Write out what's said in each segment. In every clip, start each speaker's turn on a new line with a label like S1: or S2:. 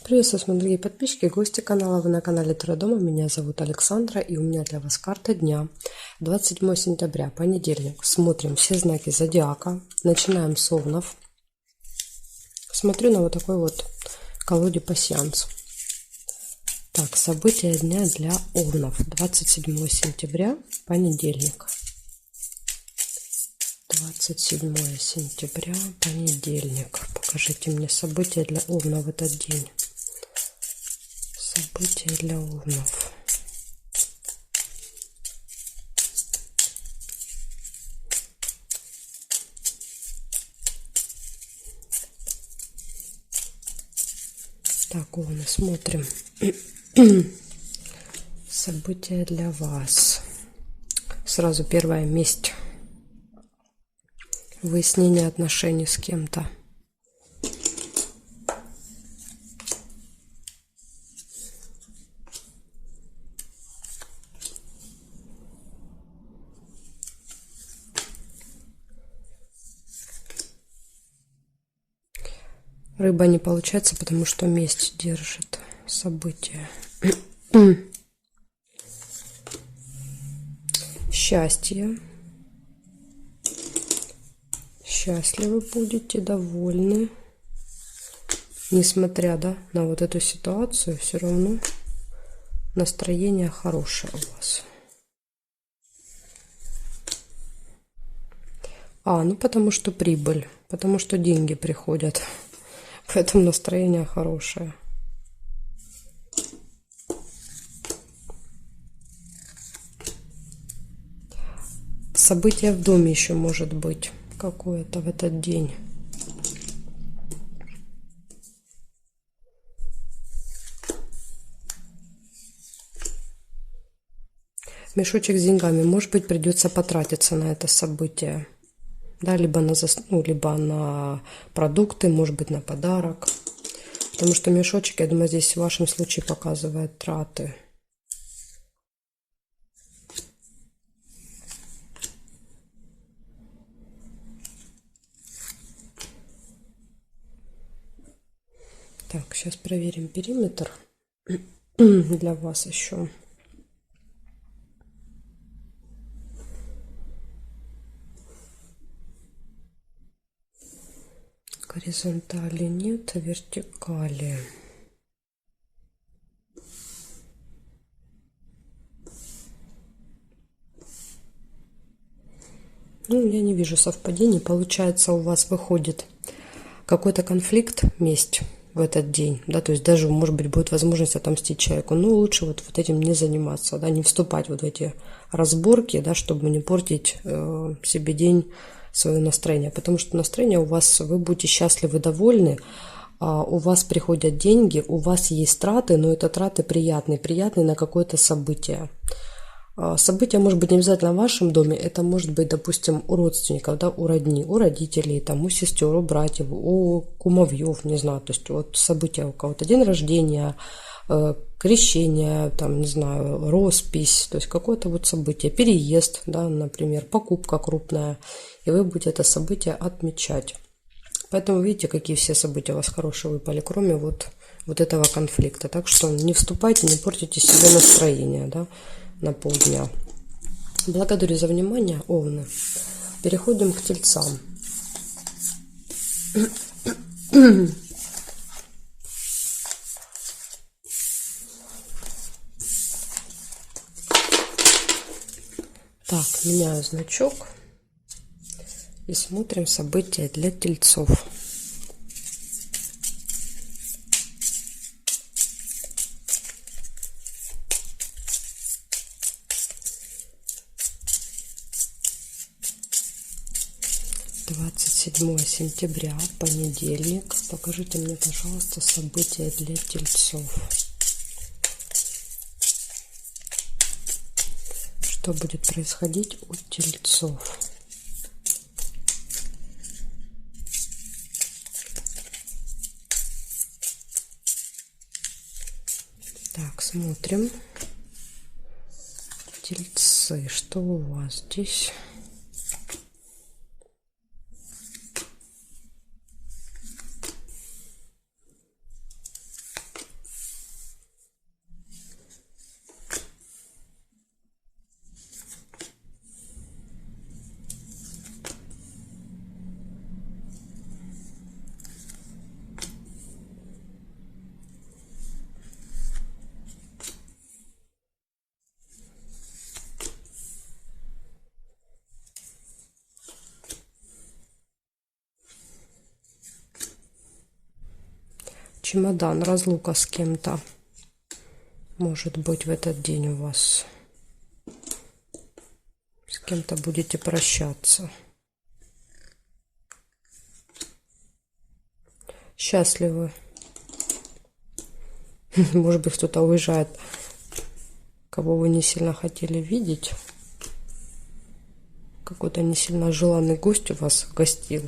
S1: Приветствую, мои дорогие подписчики, гости канала. Вы на канале Таро Дома. Меня зовут Александра, и у меня для вас карта дня. 27 сентября, понедельник. Смотрим все знаки зодиака. Начинаем с Овнов. Смотрю на вот такой вот колоде пасьянс. Так, события дня для Овнов. 27 сентября, понедельник. 27 сентября, понедельник. Покажите мне события для Овна в этот день. События для Овнов. Так, Овны, смотрим. События для вас. Сразу первая месть. Выяснение отношений с кем-то. Рыба не получается, потому что месть держит события. Счастье. Счастливы будете, довольны. Несмотря, на вот эту ситуацию, все равно настроение хорошее у вас. Ну потому что прибыль, потому что деньги приходят. Поэтому настроение хорошее. Событие в доме еще может быть какое-то в этот день. Мешочек с деньгами. Может быть, придется потратиться на это событие. Либо либо на продукты, может быть, на подарок. Потому что мешочек, я думаю, здесь в вашем случае показывает траты. Так, сейчас проверим периметр для вас еще. Горизонтали нет, вертикали. Я не вижу совпадений. Получается, у вас выходит какой-то конфликт, месть в этот день. То есть даже, может быть, будет возможность отомстить человеку. Но лучше вот этим не заниматься, не вступать в эти разборки, чтобы не портить себе день, свое настроение. Потому что настроение у вас, вы будете счастливы, довольны, у вас приходят деньги, у вас есть траты, но это траты приятные на какое-то событие. Событие может быть не обязательно в вашем доме, это может быть, допустим, у родственников, у родни, у родителей, у сестер, у братьев, у кумовьев, не знаю, то есть вот события у кого-то, день рождения, крещение, не знаю, роспись, то есть какое-то вот событие, переезд, например, покупка крупная, и вы будете это событие отмечать. Поэтому видите, какие все события у вас хорошие выпали, кроме вот этого конфликта. Так что не вступайте, не портите себе настроение, на полдня. Благодарю за внимание, Овны. Переходим к Тельцам. Так, меняю значок и смотрим события для Тельцов. Седьмое сентября, понедельник. Покажите мне, пожалуйста, события для Тельцов. Что будет происходить у Тельцов? Так, смотрим. Тельцы, что у вас здесь? Чемодан, разлука с кем-то. Может быть, в этот день у вас. С кем-то будете прощаться. Счастливы. Может быть, кто-то уезжает, кого вы не сильно хотели видеть. Какой-то не сильно желанный гость у вас гостил.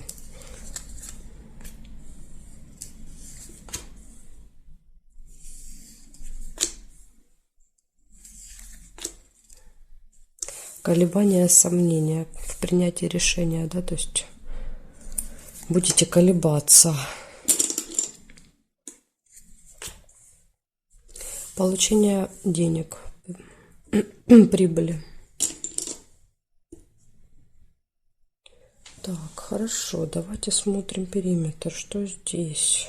S1: Колебания, сомнения в принятии решения, да, то есть будете колебаться. Получение денег, прибыли. Так, хорошо, давайте смотрим периметр. Что здесь?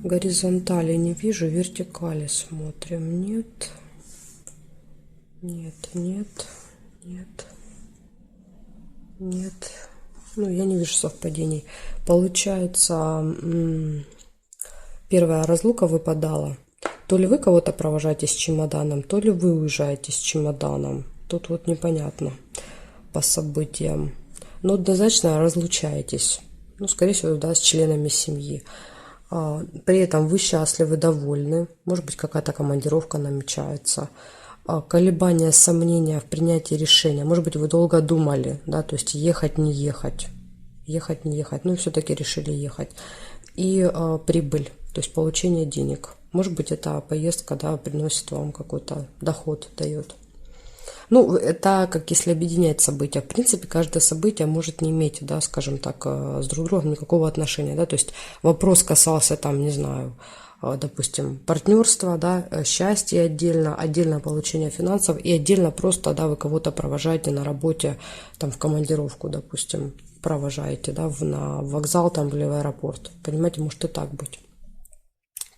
S1: Горизонтали не вижу, вертикали смотрим. Нет, нет, нет, нет, нет. Ну, я не вижу совпадений. Получается, первая разлука выпадала. То ли вы кого-то провожаете с чемоданом, то ли вы уезжаете с чемоданом. Тут вот непонятно по событиям. Но однозначно разлучаетесь. Ну, скорее всего, да, с членами семьи. При этом вы счастливы, довольны. Может быть, какая-то командировка намечается. Колебания, сомнения в принятии решения. Может быть, вы долго думали, да, то есть ехать, не ехать. Ехать, не ехать. Ну и все-таки решили ехать. И прибыль, то есть получение денег. Может быть, это поездка, да, приносит вам какой-то доход, дает. Ну, это как если объединять события. В принципе, каждое событие может не иметь, да, скажем так, с друг другом никакого отношения, да, то есть вопрос касался там, не знаю, допустим, партнерства, да, счастья отдельно, отдельно получение финансов и отдельно просто, да, вы кого-то провожаете на работе, там, в командировку, допустим, провожаете, да, на вокзал там или в аэропорт. Понимаете, может и так быть.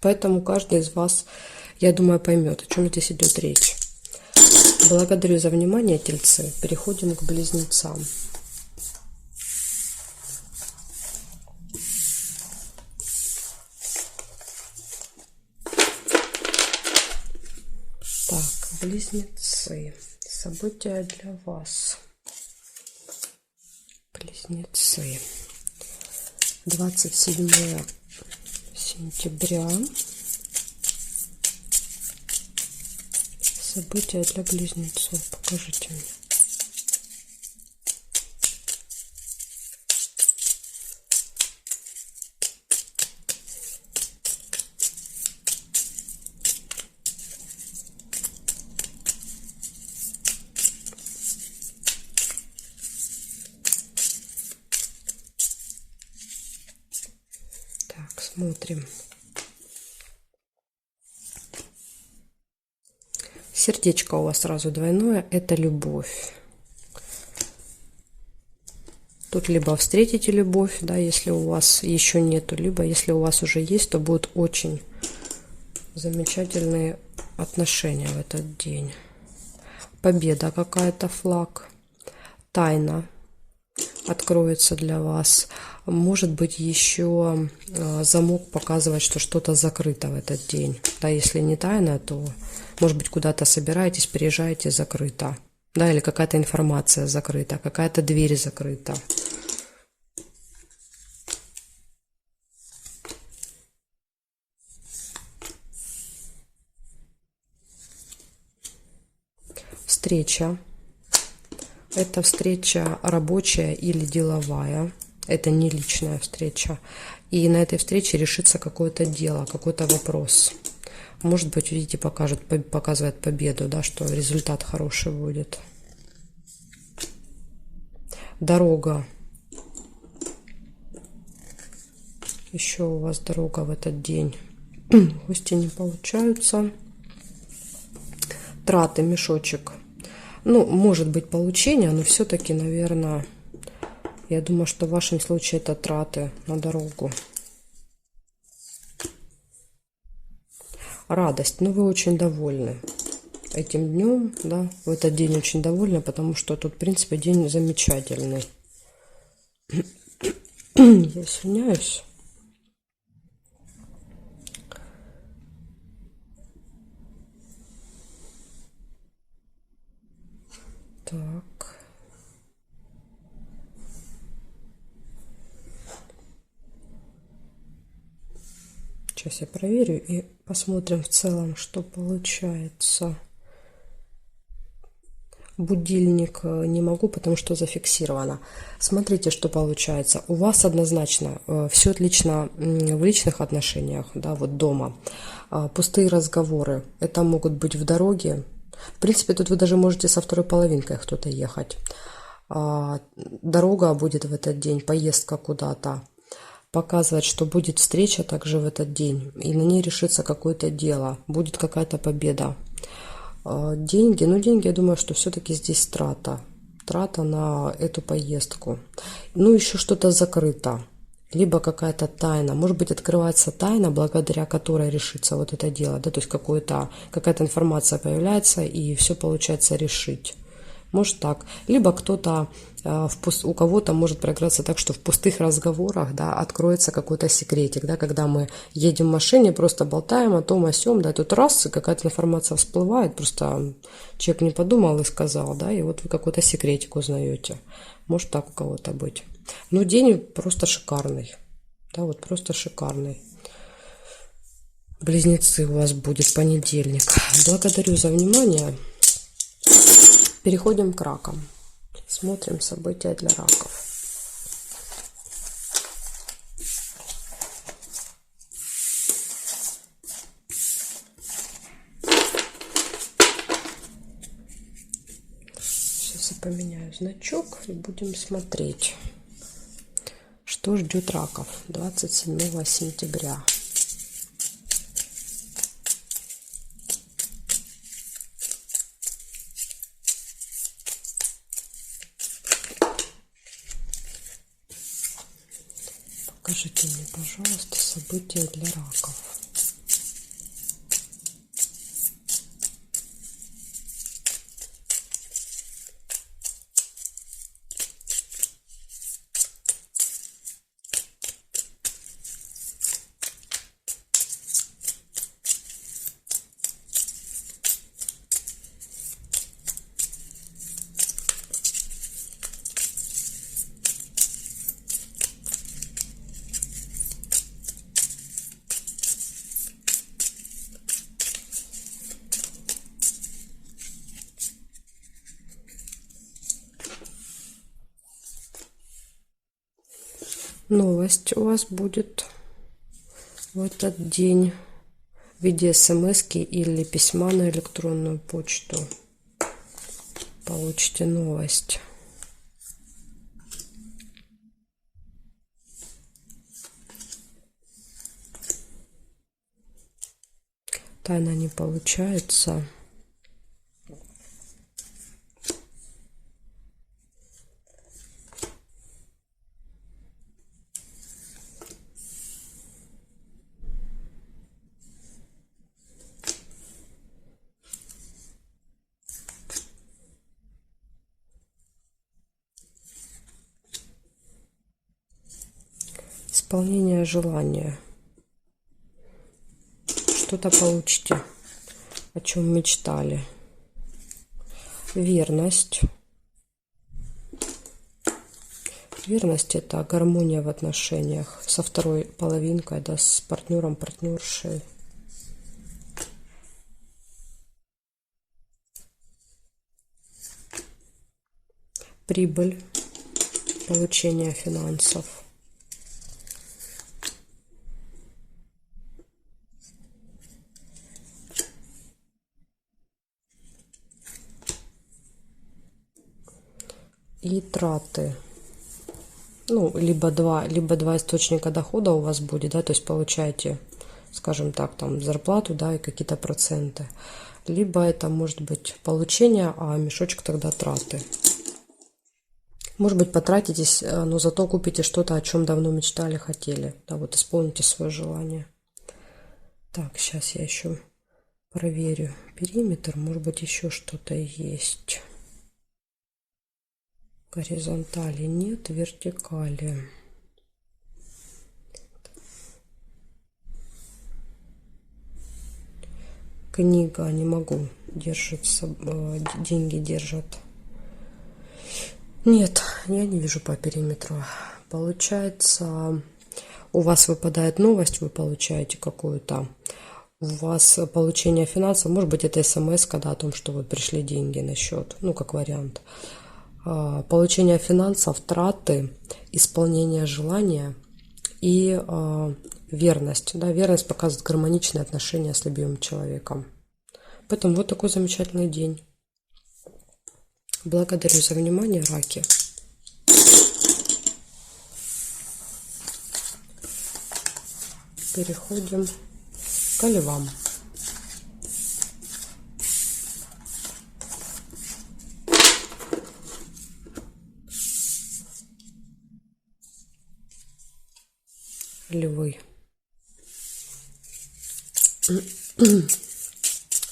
S1: Поэтому каждый из вас, я думаю, поймет, о чем здесь идет речь. Благодарю за внимание, тельцы. Переходим к близнецам. Так, близнецы. События для вас. Близнецы. 27 сентября. События для близнецов. Покажите мне. Так, смотрим. Сердечко у вас сразу двойное, это любовь. Тут либо встретите любовь, да, если у вас еще нету, либо если у вас уже есть, то будут очень замечательные отношения в этот день. Победа какая-то, флаг, тайна откроется для вас. Может быть, еще замок показывает, что что-то закрыто в этот день. Да, если не тайна, то, может быть, куда-то собираетесь, переезжаете, закрыто. Да, или какая-то информация закрыта, какая-то дверь закрыта. Встреча. Это встреча рабочая или деловая. Это не личная встреча. И на этой встрече решится какое-то дело, какой-то вопрос. Может быть, видите, показывает победу, да, что результат хороший будет. Дорога. Еще у вас дорога в этот день. Гости не получаются. Траты, мешочек. Ну, может быть получение, но все-таки, наверное, я думаю, что в вашем случае это траты на дорогу. Радость. Ну, вы очень довольны. этим днем, да, в этот день очень довольна, потому что тут, в принципе, день замечательный. Я извиняюсь. Так. Сейчас я проверю и посмотрим в целом, что получается. Будильник не могу, потому что зафиксировано. Смотрите, что получается. У вас однозначно все отлично в личных отношениях, да, вот дома. Пустые разговоры. Это могут быть в дороге. В принципе, тут вы даже можете со второй половинкой кто-то ехать. Дорога будет в этот день, поездка куда-то. Показывает, что будет встреча также в этот день. И на ней решится какое-то дело. Будет какая-то победа. Деньги, ну деньги, я думаю, что все-таки здесь трата на эту поездку. Ну еще что-то закрыто, либо какая-то тайна, может быть открывается тайна, благодаря которой решится вот это дело, да, то есть какая-то информация появляется и все получается решить. Может так. Либо кто-то, у кого-то может проиграться так, что в пустых разговорах, да, откроется какой-то секретик, да, когда мы едем в машине, просто болтаем о том, о сём, да, и тут раз, какая-то информация всплывает, просто человек не подумал и сказал, да, и вот вы какой-то секретик узнаете. Может так у кого-то быть. Ну, день просто шикарный, да, вот просто шикарный. Близнецы у вас будет понедельник. Благодарю за внимание. Переходим к ракам. Смотрим события для раков. Сейчас я поменяю значок и будем смотреть, что ждет раков 27 сентября. Покажите мне, пожалуйста, события для раков. Новость у вас будет в этот день в виде смс-ки или письма на электронную почту. Получите новость. Тайна не получается. Исполнение желания. Что-то получите, о чем мечтали. Верность. Верность – это гармония в отношениях со второй половинкой, да, с партнером, партнершей. Прибыль, получение финансов. И траты. Ну, либо два источника дохода у вас будет, да, то есть получаете, скажем так, там зарплату, да, и какие-то проценты. Либо это может быть получение, а мешочек тогда траты. Может быть, потратитесь, но зато купите что-то, о чем давно мечтали, хотели. Да, вот исполните свое желание. Так, сейчас я еще Проверю периметр, может быть еще что-то есть. Горизонтали нет, вертикали. Книга, не могу, держит, деньги держат. Нет, я не вижу по периметру. Получается, у вас выпадает новость, вы получаете какую-то. У вас получение финансов, может быть, это смс, когда о том, что вы пришли деньги на счет, ну, как вариант. Получение финансов, траты, исполнение желания и верность. Да, верность показывает гармоничные отношения с любимым человеком. Поэтому вот такой замечательный день. Благодарю за внимание, раки. Переходим к львам. Львы.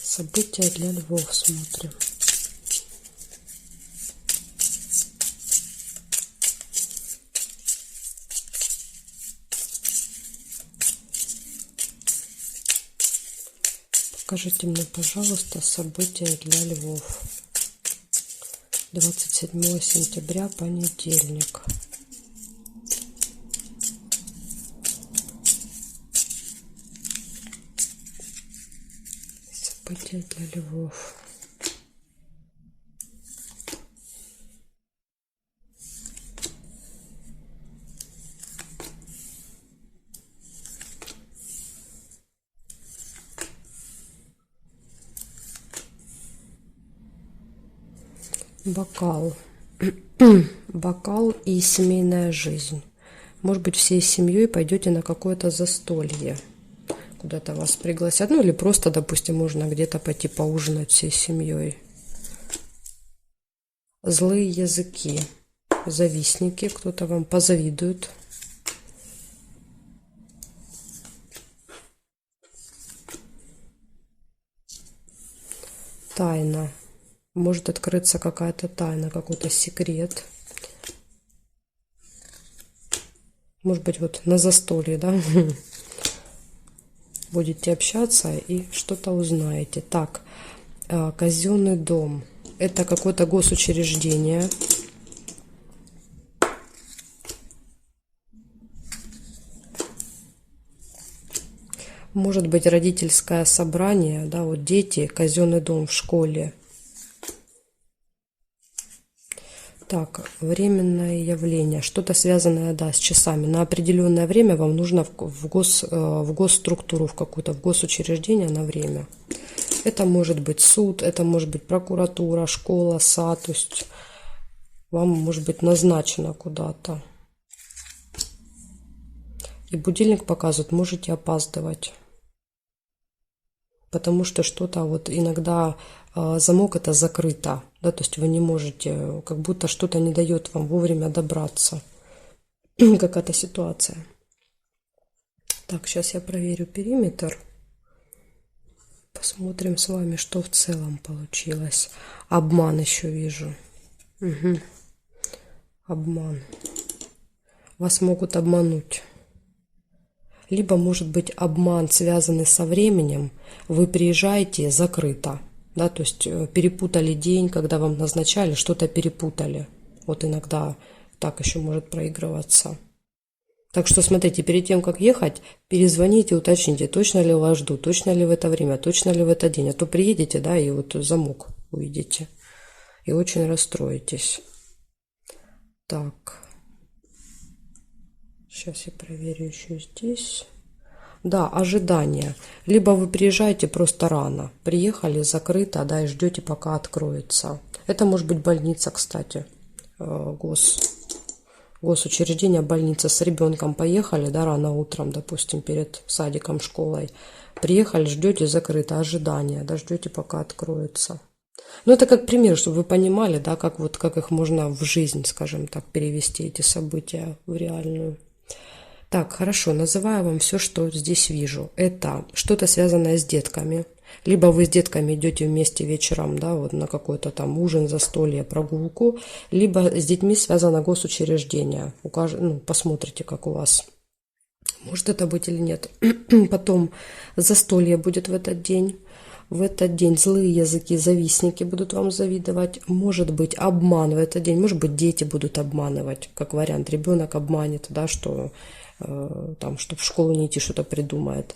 S1: События для львов смотрим. Покажите мне, пожалуйста, события для львов. 27 сентября, понедельник. События для львов. Бокал. Бокал и семейная жизнь. Может быть, всей семьей пойдете на какое-то застолье. Куда-то вас пригласят. Ну, или просто, допустим, можно где-то пойти поужинать всей семьей. Злые языки. Завистники. Кто-то вам позавидует. Тайна. Может открыться какая-то тайна, какой-то секрет. Может быть, вот на застолье, да, будете общаться и что-то узнаете. Так, казенный дом. Это какое-то госучреждение. Может быть, родительское собрание, да, вот дети, казенный дом в школе. Так, временное явление, что-то связанное, да, с часами. На определенное время вам нужно в госструктуру, в какую-то, в госучреждение на время. Это может быть суд, это может быть прокуратура, школа, сад, то есть вам может быть назначено куда-то. И будильник показывает, можете опаздывать. Потому что что-то вот иногда замок это закрыто, да, то есть вы не можете, как будто что-то не дает вам вовремя добраться. Какая-то ситуация. Так, сейчас я проверю периметр. Посмотрим с вами, что в целом получилось. Обман еще вижу. Угу. Обман. Вас могут обмануть. Либо может быть обман, связанный со временем. Вы приезжаете, закрыто. Да, то есть перепутали день, когда вам назначали, что-то перепутали. Вот иногда так еще может проигрываться. Так что смотрите, перед тем, как ехать, перезвоните, уточните, точно ли вас ждут, точно ли в это время, точно ли в этот день. А то приедете, да, и вот замок увидите. И очень расстроитесь. Так. Сейчас я проверю еще здесь. Да, ожидание. Либо вы приезжаете просто рано. Приехали, закрыто, да, и ждете, пока откроется. Это может быть больница, кстати. Госучреждение, больница. С ребенком поехали, да, рано утром, допустим, перед садиком, школой. Приехали, ждете, закрыто. Ожидание, да, ждете, пока откроется. Ну, это как пример, чтобы вы понимали, да, как их можно в жизнь, скажем так, перевести, эти события в реальную. Так, хорошо, называю вам все, что здесь вижу. Это что-то связанное с детками. Либо вы с детками идете вместе вечером, да, вот на какой-то там ужин, застолье, прогулку, либо с детьми связано госучреждение. Ну, посмотрите, как у вас. Может это быть или нет. Потом застолье будет в этот день. В этот день злые языки, завистники будут вам завидовать. Может быть обман в этот день. Может быть дети будут обманывать. Как вариант, ребенок обманет, да, что там, чтобы в школу не идти, что-то придумает.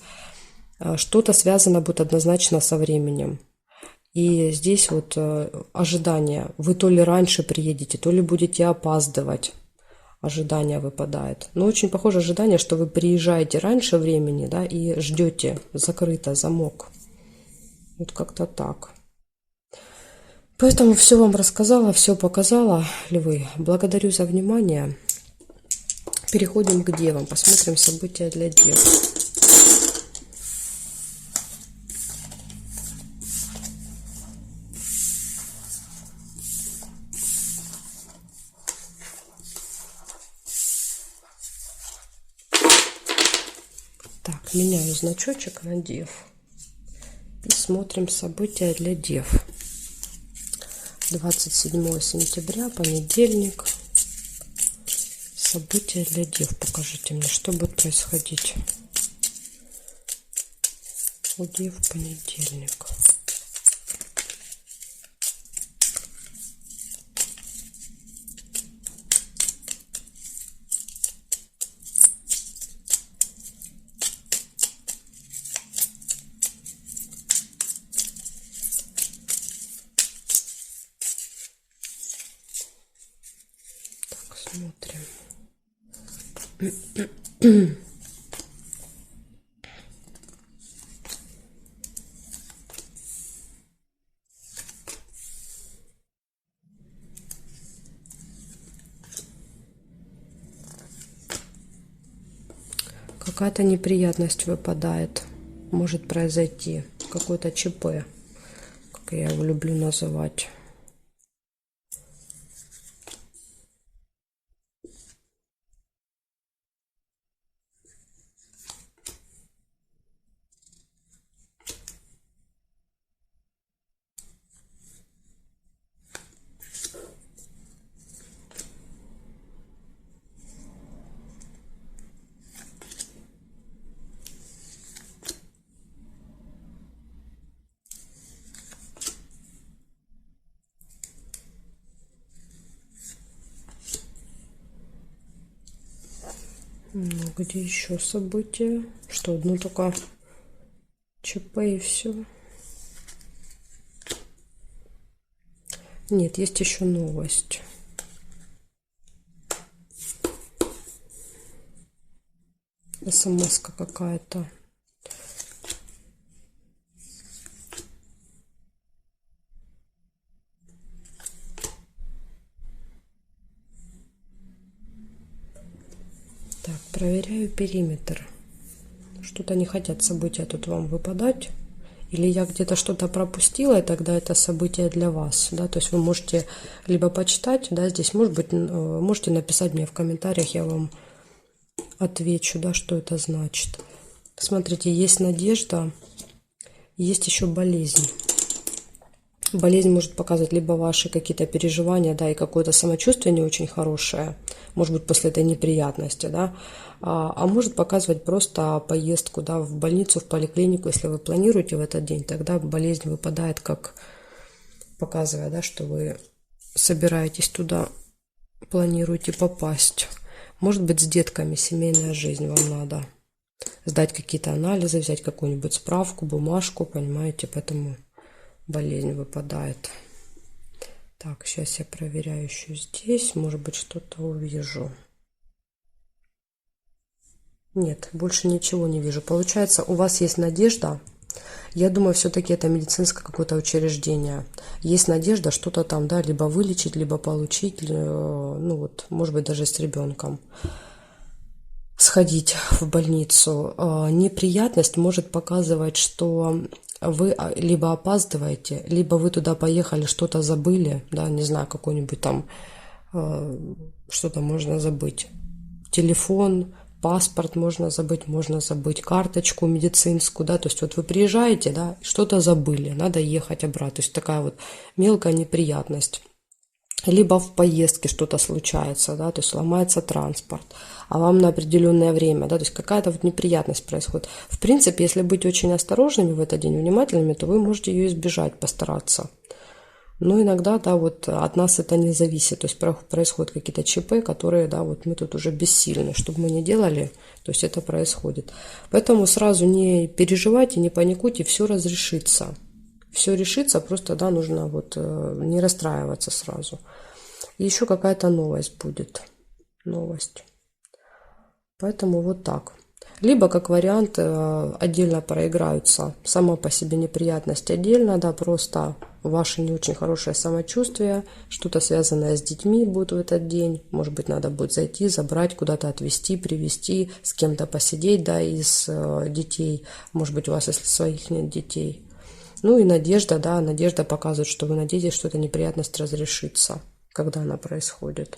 S1: Что-то связано будет однозначно со временем. И здесь вот ожидание. Вы то ли раньше приедете, то ли будете опаздывать. Ожидание выпадает. Но очень похоже ожидание, что вы приезжаете раньше времени, да, и ждете, закрыто, замок. Вот как-то так. Поэтому все вам рассказала, все показала, львы. Благодарю за внимание. Переходим к девам. Посмотрим события для дев. Так, меняю значочек на дев. И смотрим события для дев. 27 сентября, понедельник. События для дев. Покажите мне, что будет происходить у дев в понедельник. Смотрим. Какая-то неприятность выпадает. Может произойти какое-то ЧП, как я его люблю называть. Ну, где еще события? Что, одно только ЧП и все? Нет, есть еще новость. СМС-ка какая-то. Так, проверяю периметр. Что-то не хотят события тут вам выпадать. Или я где-то что-то пропустила, и тогда это событие для вас. Да? То есть вы можете либо почитать, да, здесь, может быть, можете написать мне в комментариях, я вам отвечу, да, что это значит. Смотрите, есть надежда, есть еще болезнь. Болезнь может показывать либо ваши какие-то переживания, да, и какое-то самочувствие не очень хорошее, может быть, после этой неприятности, да, а может показывать просто поездку, да, в больницу, в поликлинику, если вы планируете в этот день, тогда болезнь выпадает, как показывая, да, что вы собираетесь туда, планируете попасть. Может быть, с детками семейная жизнь вам надо. Сдать какие-то анализы, взять какую-нибудь справку, бумажку, понимаете, поэтому болезнь выпадает. Так, сейчас я проверяю еще здесь. Может быть, что-то увижу. Нет, больше ничего не вижу. Получается, у вас есть надежда. Я думаю, все-таки это медицинское какое-то учреждение. Есть надежда что-то там, да, либо вылечить, либо получить, ну вот, может быть, даже с ребенком. Сходить в больницу. Неприятность может показывать, что вы либо опаздываете, либо вы туда поехали, что-то забыли, да, не знаю, какой-нибудь там, что-то можно забыть. Телефон, паспорт можно забыть, карточку медицинскую, да, то есть вот вы приезжаете, да, что-то забыли, надо ехать обратно, то есть такая вот мелкая неприятность. Либо в поездке что-то случается, да, то есть ломается транспорт, а вам на определенное время, да, то есть какая-то вот неприятность происходит. В принципе, если быть очень осторожными в этот день, внимательными, то вы можете ее избежать, постараться. Но иногда, да, вот от нас это не зависит, то есть происходят какие-то ЧП, которые, да, вот мы тут уже бессильны, что бы мы ни делали, то есть это происходит. Поэтому сразу не переживайте, не паникуйте, все разрешится. Все решится, просто, да, нужно вот не расстраиваться сразу. И еще какая-то новость будет. Новость. Поэтому вот так. Либо, как вариант, отдельно проиграются сама по себе неприятность отдельно, да, просто ваше не очень хорошее самочувствие, что-то связанное с детьми будет в этот день. Может быть, надо будет зайти, забрать, куда-то отвезти, привезти, с кем-то посидеть, да, из детей. Может быть, у вас, если своих нет детей. Ну и надежда, да, надежда показывает, что вы надеетесь, что эта неприятность разрешится, когда она происходит.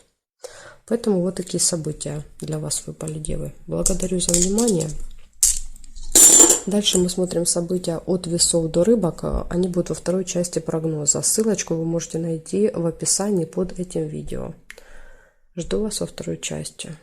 S1: Поэтому вот такие события для вас выпали, девы. Благодарю за внимание. Дальше мы смотрим события от весов до рыбок. Они будут во второй части прогноза. Ссылочку вы можете найти в описании под этим видео. Жду вас во второй части.